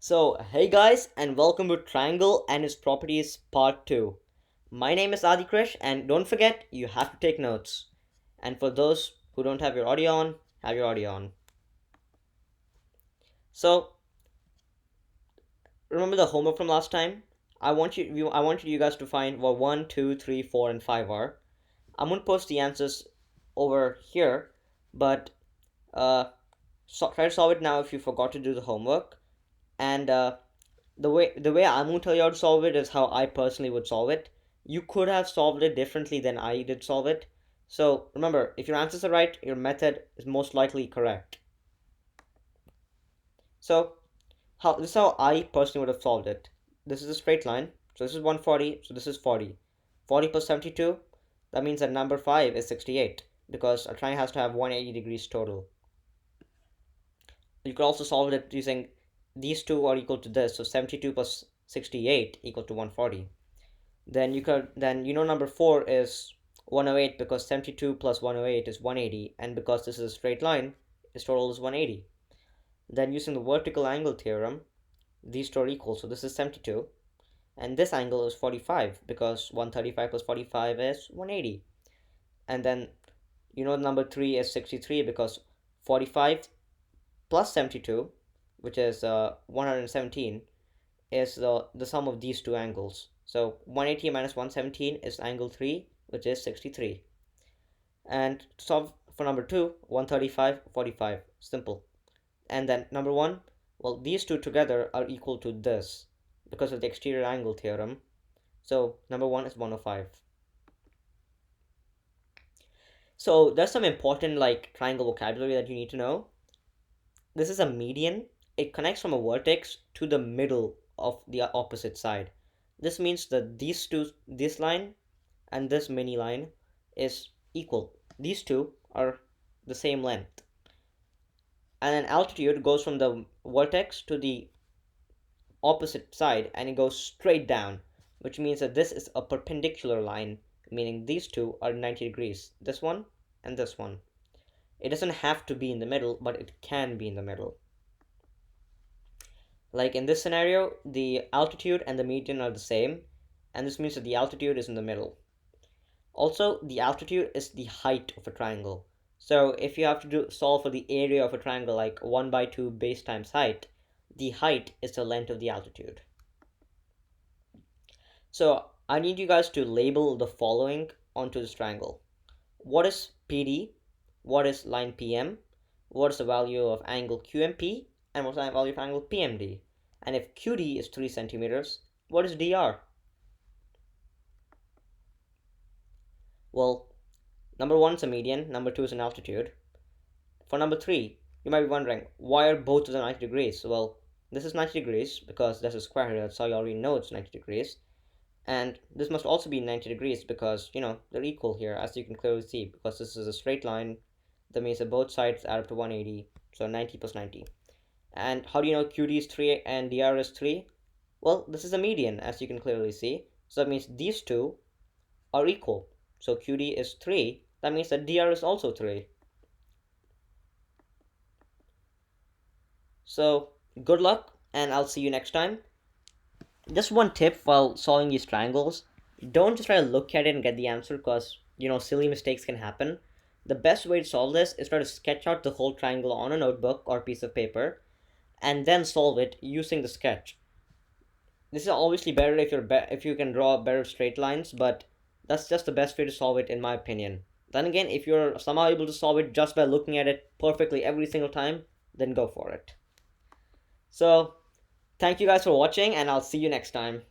So, hey guys, and welcome to Triangle and its Properties Part 2. My name is Adi Krish, and don't forget, you have to take notes. And for those who don't have your audio on, have your audio on. So, remember the homework from last time? I want you guys to find what 1, 2, 3, 4, and 5 are. I'm going to post the answers over here, but try to solve it now if you forgot to do the homework. And the way I'm gonna tell you how to solve it is how I personally would solve it. You could have solved it differently than I did solve it. So remember, if your answers are right, your method is most likely correct. So this is how I personally would have solved it. This is a straight line. So this is 140, so this is 40. 40 plus 72, that means that number 5 is 68 because a triangle has to have 180 degrees total. You could also solve it using these two are equal to this, so 72 plus 68 equal to 140. Then number 4 is 108 because 72 plus 108 is 180, and because this is a straight line, its total is 180. Then using the vertical angle theorem, these two are equal, so this is 72, and this angle is 45 because 135 plus 45 is 180. And then number 3 is 63 because 45 plus 72, which is 117, is the sum of these two angles. So 180 minus 117 is angle 3, which is 63. And to solve for number 2, 135, 45. Simple. And then number 1, well, these two together are equal to this because of the exterior angle theorem. So number 1 is 105. So there's some important triangle vocabulary that you need to know. This is a median. It connects from a vertex to the middle of the opposite side. This means that this line and this mini line is equal. These two are the same length. And an altitude goes from the vertex to the opposite side and it goes straight down, which means that this is a perpendicular line, meaning these two are 90 degrees. This one and this one. It doesn't have to be in the middle, but it can be in the middle. Like in this scenario, the altitude and the median are the same, and this means that the altitude is in the middle. Also, the altitude is the height of a triangle. So if you have to solve for the area of a triangle like 1 by 2 base times height, the height is the length of the altitude. So I need you guys to label the following onto this triangle. What is PD? What is line PM? What is the value of angle QMP? And what's the value of angle PMD? And if QD is 3 centimeters, what is DR? Well, number 1 is a median, number 2 is an altitude. For number 3, you might be wondering, why are both of them 90 degrees? Well, this is 90 degrees because there's a square here, that's how you already know it's 90 degrees. And this must also be 90 degrees because, they're equal here, as you can clearly see, because this is a straight line. That means that both sides add up to 180, so 90 plus 90. And how do you know QD is 3 and DR is 3? Well, this is a median, as you can clearly see. So that means these two are equal. So QD is 3. That means that DR is also 3. So good luck, and I'll see you next time. Just one tip while solving these triangles. Don't just try to look at it and get the answer because, silly mistakes can happen. The best way to solve this is try to sketch out the whole triangle on a notebook or piece of paper and then solve it using the sketch. This is obviously better if you can draw better straight lines, but that's just the best way to solve it in my opinion. Then again, if you're somehow able to solve it just by looking at it perfectly every single time, then go for it. So, thank you guys for watching, and I'll see you next time.